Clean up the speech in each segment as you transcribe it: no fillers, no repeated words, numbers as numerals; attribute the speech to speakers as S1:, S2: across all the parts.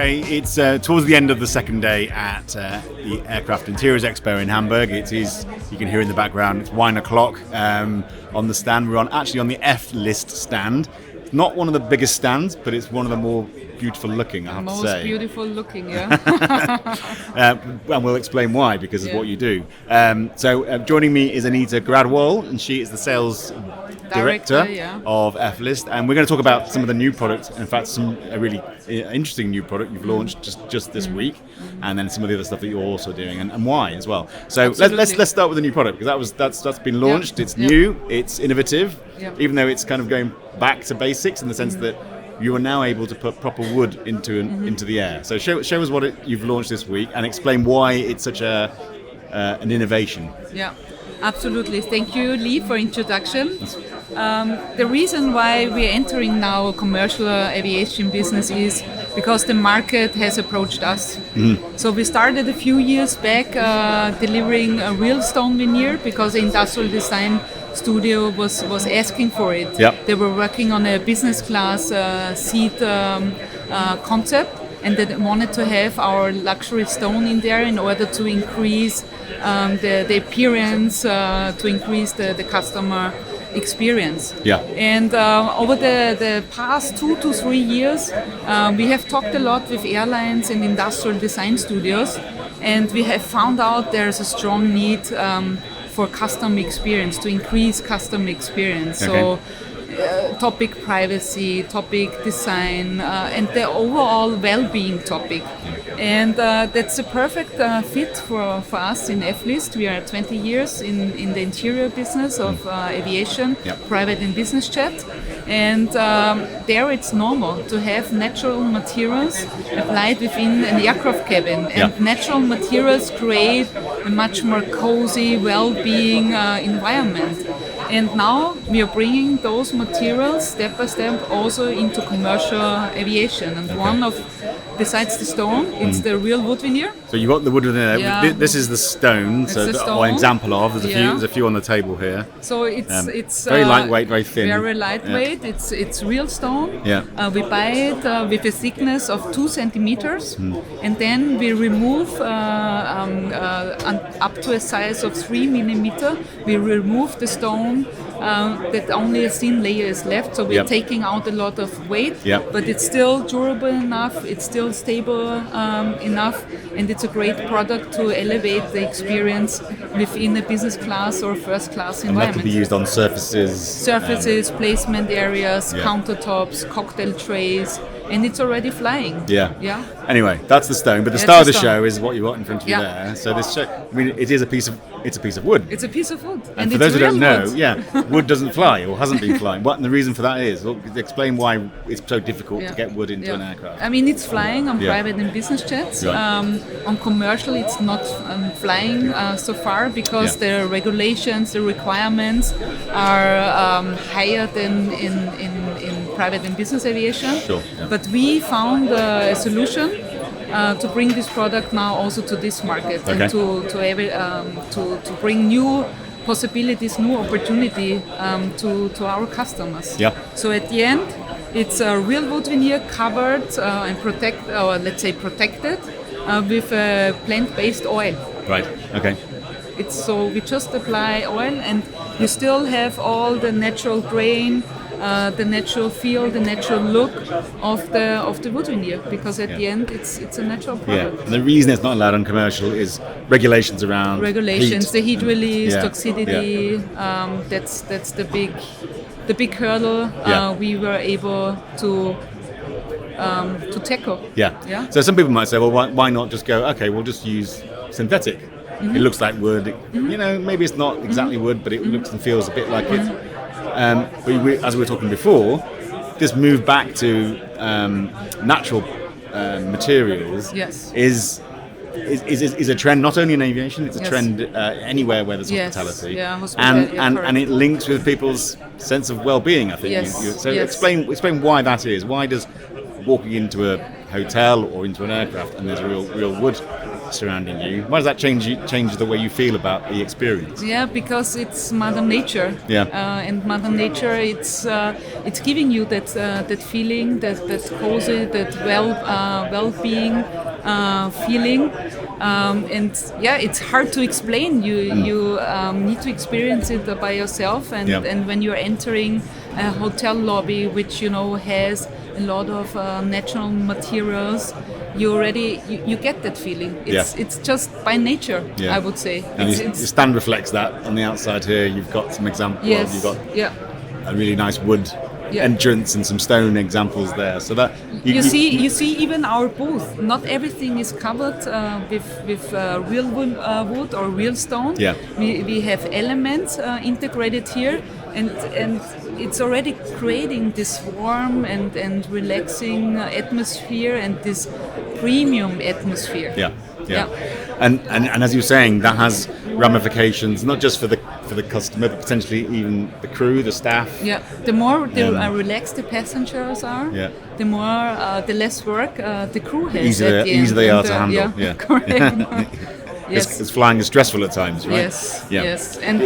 S1: Okay, it's towards the end of the second day at the Aircraft Interiors Expo in Hamburg. It is, you can hear in the background, it's wine o'clock on the stand. We're actually on the F-list stand. It's not one of the biggest stands, but it's one of the more beautiful looking, I have to say.
S2: Most beautiful looking, yeah.
S1: And we'll explain why, because of what you do. So joining me is Anita Gradwohl, and she is the sales director of F-List, and we're going to talk about some of the new products. In fact, some really interesting new product you've launched just this week, and then some of the other stuff that you're also doing, and why as well. So let's start with the new product, because that's been launched. It's new, it's innovative, even though it's kind of going back to basics in the sense that you are now able to put proper wood into the air. So show us what you've launched this week, and explain why it's such an innovation.
S2: Yeah, absolutely. Thank you, Lee, for introduction. The reason why we're entering now commercial aviation business is because the market has approached us. So we started a few years back delivering a real stone veneer because the industrial design studio was asking for it. They were working on a business class seat concept, and they wanted to have our luxury stone in there in order to increase the appearance, to increase the customer experience. And over the past 2 to 3 years, we have talked a lot with airlines and industrial design studios, and we have found out there's a strong need for custom experience, to increase custom experience. So topic privacy, topic design, and the overall well-being topic. And that's a perfect fit for us in F-List. We are 20 years in the interior business of aviation, private and business jet. And there it's normal to have natural materials applied within an aircraft cabin. And natural materials create a much more cozy, well-being environment. And now we are bringing those materials step by step also into commercial aviation. And one of, besides the stone, it's the real wood veneer.
S1: So you got the wood veneer. This is the stone. Or an example of. There's a few on the table here.
S2: So it's
S1: very lightweight, very thin.
S2: Very lightweight. It's real stone. We buy it with a thickness of 2 centimeters, and then we remove up to a size of 3 millimeter. We remove the stone. That only a thin layer is left, so we're taking out a lot of weight, but it's still durable enough, it's still stable enough, and it's a great product to elevate the experience within a business class or first class environment.
S1: And that can be used on surfaces,
S2: placement areas, countertops, cocktail trays, and it's already flying.
S1: Anyway, that's the stone, but the star of the show is what you got in front of you there. So this show, I mean, it is a piece of wood.
S2: It's a piece of wood.
S1: And for those who don't know, wood doesn't fly or hasn't been flying. And the reason for that is, explain why it's so difficult to get wood into an aircraft.
S2: I mean, it's flying on private and business jets. On commercial, it's not flying so far because the regulations, the requirements are higher than in private and business aviation. But we found a solution to bring this product now also to this market and to bring new possibilities, new opportunity to our customers. So at the end, it's a real wood veneer covered and protected with a plant-based oil.
S1: Right. Okay.
S2: So we just apply oil, and you still have all the natural grain, the natural feel, the natural look of the wood veneer, because at the end it's a natural product.
S1: And the reason it's not allowed on commercial is regulations around heat.
S2: The heat release, toxicity. That's the big hurdle we were able to tackle. So some people might say, well, why not just go? Okay, we'll just use synthetic. It looks like wood. You know, maybe it's not exactly wood, but it looks and feels a bit like it. But as we were talking before, this move back to natural materials is a trend not only in aviation, it's a trend anywhere where there's hospitality. And it links with people's sense of well-being, I think. Explain why that is. Why does walking into a hotel or into an aircraft and there's real wood
S1: surrounding you. Why does that change the way you feel about the experience?
S2: Yeah, because it's Mother Nature.
S1: Yeah.
S2: And Mother Nature, it's giving you that feeling, that cozy, that well-being feeling. And yeah, it's hard to explain. You need to experience it by yourself. And when you're entering a hotel lobby, which has a lot of natural materials, you get that feeling. It's just by nature, I would say.
S1: And your stand reflects that. On the outside here, you've got some examples.
S2: Yes.
S1: You've got a really nice wood entrance and some stone examples there. So that
S2: you see even our booth. Not everything is covered with real wood or real stone.
S1: Yeah.
S2: We have elements integrated here, and it's already creating this warm and relaxing atmosphere and this premium atmosphere.
S1: Yeah. And as you're saying, that has ramifications not just for the customer, but potentially even the crew, the staff.
S2: Yeah. The more relaxed the passengers are, the less work the crew has.
S1: Easier they are to handle.
S2: Yeah. Correct. Yes.
S1: It's flying is stressful at times, right?
S2: Yes. And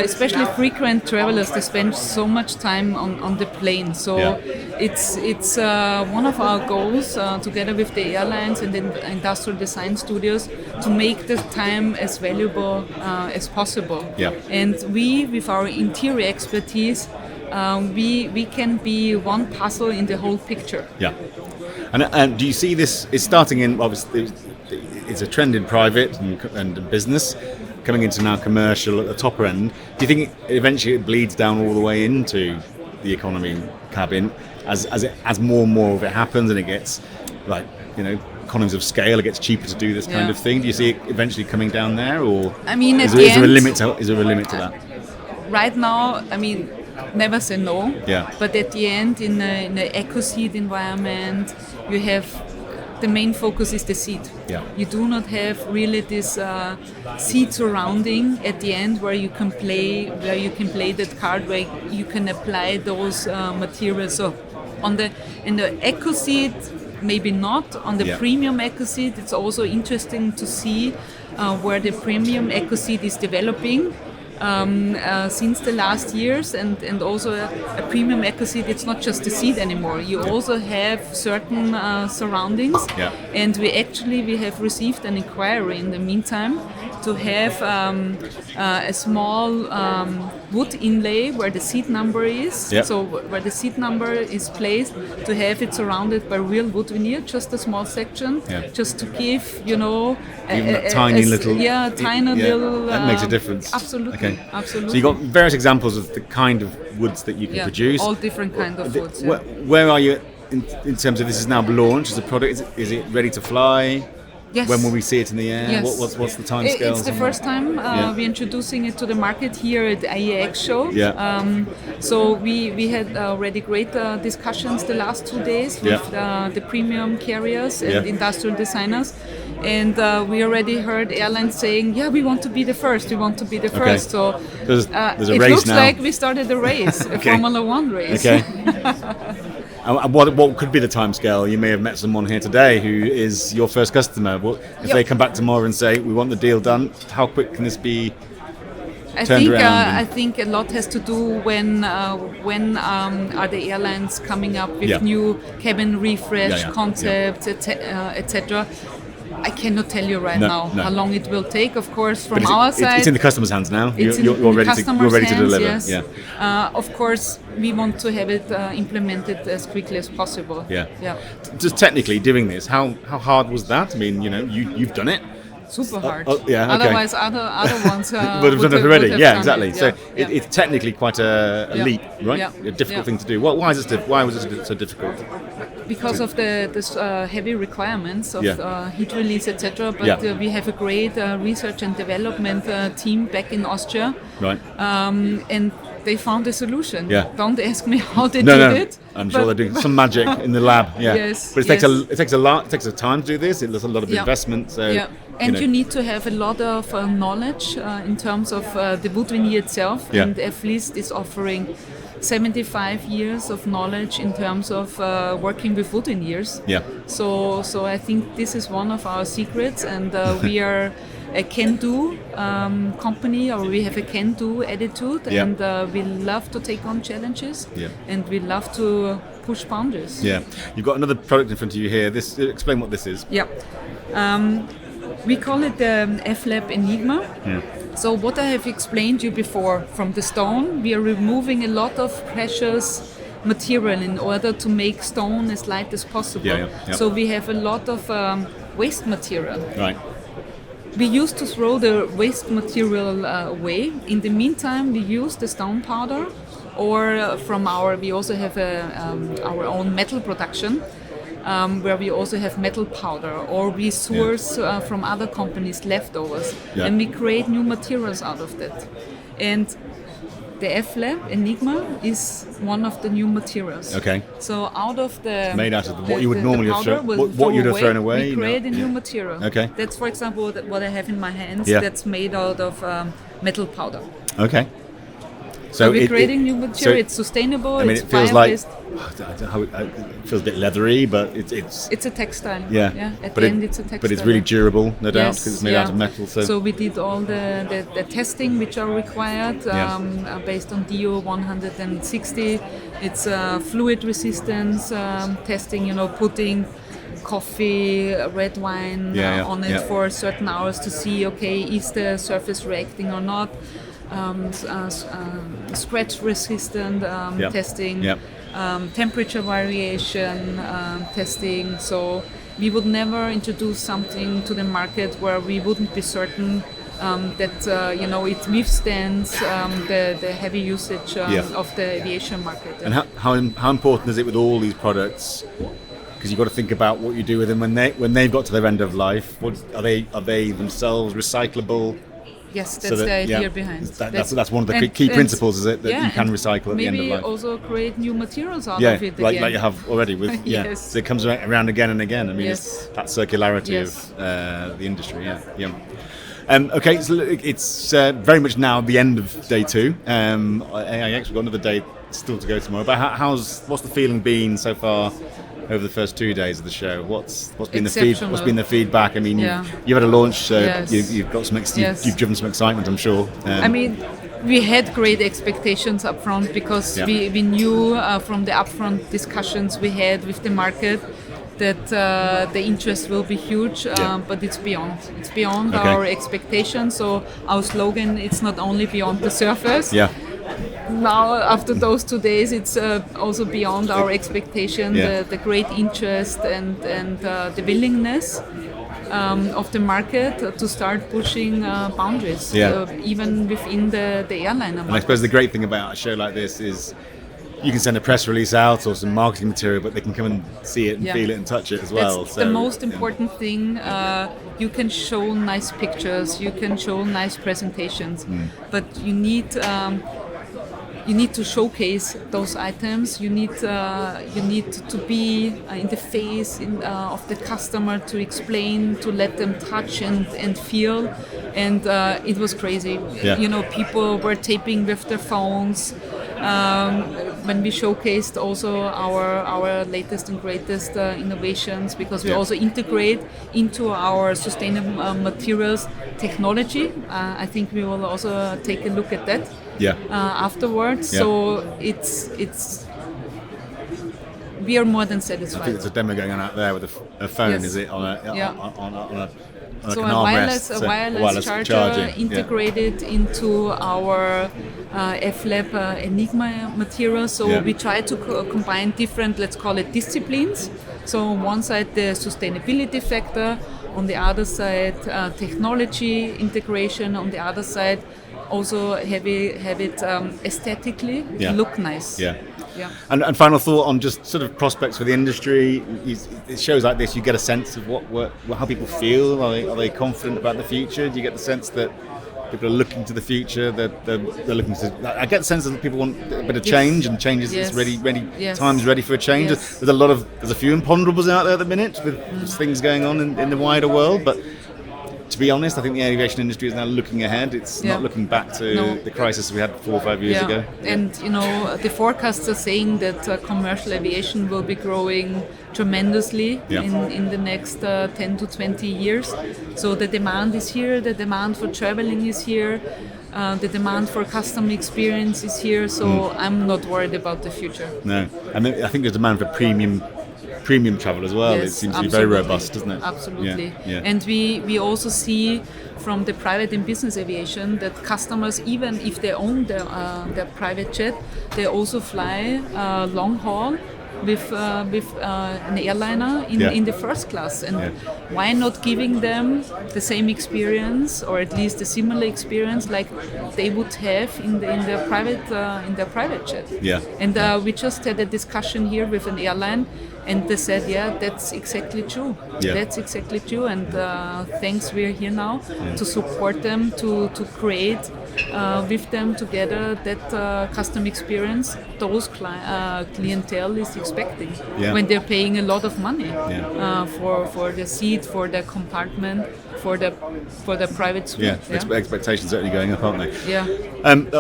S2: especially frequent travelers, they spend so much time on the plane. So it's one of our goals, together with the airlines and the industrial design studios, to make the time as valuable as possible. Yeah. And we, with our interior expertise, we can be one puzzle in the whole picture.
S1: Yeah. And do you see this? It's starting in, obviously, it's a trend in private and business, coming into now commercial at the top end. Do you think eventually it bleeds down all the way into the economy cabin as more and more of it happens, and it gets economies of scale, it gets cheaper to do this kind of thing? Do you see it eventually coming down there, or is there a limit to that?
S2: Right now, never say no.
S1: Yeah.
S2: But at the end, in an eco-seat environment, you have the main focus is the seat.
S1: Yeah.
S2: You do not have really this seat surrounding at the end where you can play that card, where you can apply those materials. So in the eco seat, maybe not. On the premium eco seat, it's also interesting to see where the premium eco seat is developing. Since the last years, and also a premium eco seat, it's not just the seat anymore. You also have certain surroundings, and we have received an inquiry in the meantime to have a small wood inlay where the seat number is. So where the seat number is placed, to have it surrounded by real wood veneer, just a small section, just to give
S1: tiny little. That makes a difference.
S2: Absolutely.
S1: Okay.
S2: Absolutely.
S1: So you've got various examples of the kind of woods that you can produce.
S2: All different kind of woods.
S1: Where are you in terms of this is now launched as a product? Is it ready to fly?
S2: Yes.
S1: When will we see it in the air?
S2: Yes.
S1: What's the time scale?
S2: It's the first time we're introducing it to the market here at the AIX show. So we had already great discussions the last 2 days with the premium carriers and industrial designers. And we already heard airlines saying, we want to be the first. We want to be the first. So
S1: there's a
S2: it
S1: race
S2: looks
S1: now.
S2: like we started a race, a Formula One race.
S1: Okay. What could be the timescale? You may have met someone here today who is your first customer. If they come back tomorrow and say, we want the deal done, how quick can this be turned around?
S2: I think a lot has to do when are the airlines coming up with new cabin refresh concepts, etc. I cannot tell you right now how long it will take. Of course, from our side,
S1: it's in the customer's hands now.
S2: You're ready
S1: to deliver.
S2: Yes. Of course, we want to have it implemented as quickly as possible.
S1: Just technically doing this, how hard was that? You've done it.
S2: Super hard.
S1: Otherwise,
S2: other ones
S1: would have done it already. Exactly.
S2: It.
S1: So it's technically quite a leap, right? A difficult thing to do. Why was it so difficult?
S2: Because of the heavy requirements of heat release, etc. But we have a great research and development team back in Austria,
S1: right?
S2: And they found a solution. Don't ask me how they did it.
S1: I'm sure they're doing some magic in the lab.
S2: Yes.
S1: But it takes a time to do this. There's a lot of investment. So
S2: and you need to have a lot of knowledge in terms of the wood veneer itself. And FLIST is offering 75 years of knowledge in terms of working with wood veneers.
S1: Yeah.
S2: So I think this is one of our secrets, and we are a can-do company, or we have a can-do attitude, and we love to take on challenges, and we love to push boundaries.
S1: Yeah. You've got another product in front of you here. Explain what this is.
S2: Yeah. We call it the F-Lab Enigma.
S1: Yeah.
S2: So what I have explained to you before, from the stone, we are removing a lot of precious material in order to make stone as light as possible. So we have a lot of waste material.
S1: Right.
S2: We used to throw the waste material away. In the meantime, we use the stone powder, or we also have our own metal production, where we also have metal powder, or we source from other companies leftovers, and we create new materials out of that. And the F-Lab Enigma is one of the new materials.
S1: Okay.
S2: So out of the...
S1: Made out of what you would normally have thrown, what you'd have thrown away.
S2: We create a new material.
S1: Okay.
S2: That's, for example, what I have in my hands.
S1: Yeah.
S2: That's made out of metal powder.
S1: Okay.
S2: So we're creating new material. It's sustainable.
S1: I mean,
S2: it's
S1: it feels
S2: fire-based.
S1: it feels a bit leathery, but it's
S2: a textile.
S1: Yeah.
S2: At the end, it's a textile.
S1: But it's really durable, no doubt, because it's made out of metal.
S2: So we did all the testing which are required based on DO 160. It's fluid resistance testing. Putting coffee, red wine on it for certain hours to see, is the surface reacting or not. Scratch resistant testing, temperature variation testing. So we would never introduce something to the market where we wouldn't be certain that it withstands the heavy usage of the aviation market.
S1: And how important is it with all these products? Because you've got to think about what you do with them when they've got to their end of life. Are they themselves recyclable?
S2: Yes, that's the idea behind.
S1: That's one of the key principles, is it, that you can recycle at the end of life.
S2: Maybe also create new materials out of it
S1: like you have already with So it comes around again and again. I mean, it's that circularity of the industry. Okay, so it's very much now the end of day 2. AIX, we've got another day still to go tomorrow. But what's the feeling been so far over the first 2 days of the show? What's been the feedback? I mean, you had a launch, so you've got you've driven some excitement, I'm sure.
S2: I mean, we had great expectations up front because we knew from the upfront discussions we had with the market that the interest will be huge, but it's beyond our expectations. So our slogan, it's not only beyond the surface. Now, after those 2 days, it's also beyond our expectation. The great interest and the willingness of the market to start pushing boundaries, even within the airline market.
S1: And I suppose the great thing about a show like this is you can send a press release out or some marketing material, but they can come and see it and feel it and touch it as well.
S2: That's the most important thing. You can show nice pictures, you can show nice presentations, but you need to showcase those items. You need to be in the face of the customer, to explain, to let them touch and feel. And it was crazy. People were taping with their phones. When we showcased also our latest and greatest innovations, because we also integrate into our sustainable materials technology. I think we will also take a look at that afterwards. So it's we are more than satisfied.
S1: I think there's a demo going on out there with a phone. Is it on a
S2: so a wireless charger integrated into our F-Lab Enigma material. So we try to combine different, let's call it, disciplines. So on one side the sustainability factor, on the other side technology integration, on the other side also have it aesthetically look nice. And
S1: final thought on just sort of prospects for the industry. It shows like this, you get a sense of how people feel. Are they confident about the future? Do you get the sense that people are looking to the future? They're looking to. I get the sense that people want a bit of change, and change is ready. Time's ready for a change. There's a few imponderables out there at the minute with things going on in the wider world, but to be honest, I think the aviation industry is now looking ahead. It's not looking back to the crisis we had 4 or 5 years ago.
S2: And the forecasts are saying that commercial aviation will be growing tremendously in the next 10 to 20 years. So the demand is here, the demand for traveling is here, the demand for customer experience is here. So I'm not worried about the future.
S1: No, and I think the demand for premium travel as well. It seems to be very robust, doesn't it?
S2: Absolutely. And we also see from the private and business aviation that customers, even if they own their private jet, they also fly long haul with an airliner in the first class. And why not giving them the same experience, or at least a similar experience like they would have in their private jet? And we just had a discussion here with an airline, and they said, that's exactly true. That's exactly true. And thanks, we're here now to support them, to create with them together that custom experience those clientele is expecting when they're paying a lot of money for the seat, for the compartment, for the private suite.
S1: Expectations certainly going up, aren't
S2: they?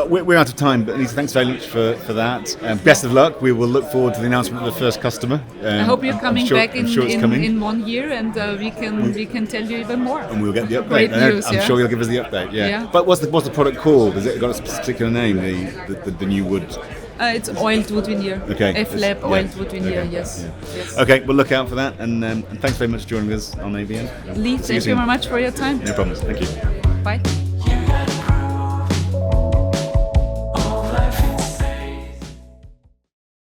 S1: We're out of time, but Anita, thanks very much for that. Best of luck. We will look forward to the announcement of the first customer.
S2: I hope you're coming back in 1 year, and we can tell you even more.
S1: And we'll get the update.
S2: Great news,
S1: I'm sure you'll give us the update. But what's the product called? Has it got a particular name? The new wood.
S2: It's oiled wood veneer. F-lab oiled wood veneer. Yes.
S1: Okay, we'll look out for that. And thanks very much for joining us on ABN.
S2: Lee, thank you very much for your time.
S1: No problems. Thank you.
S2: Bye.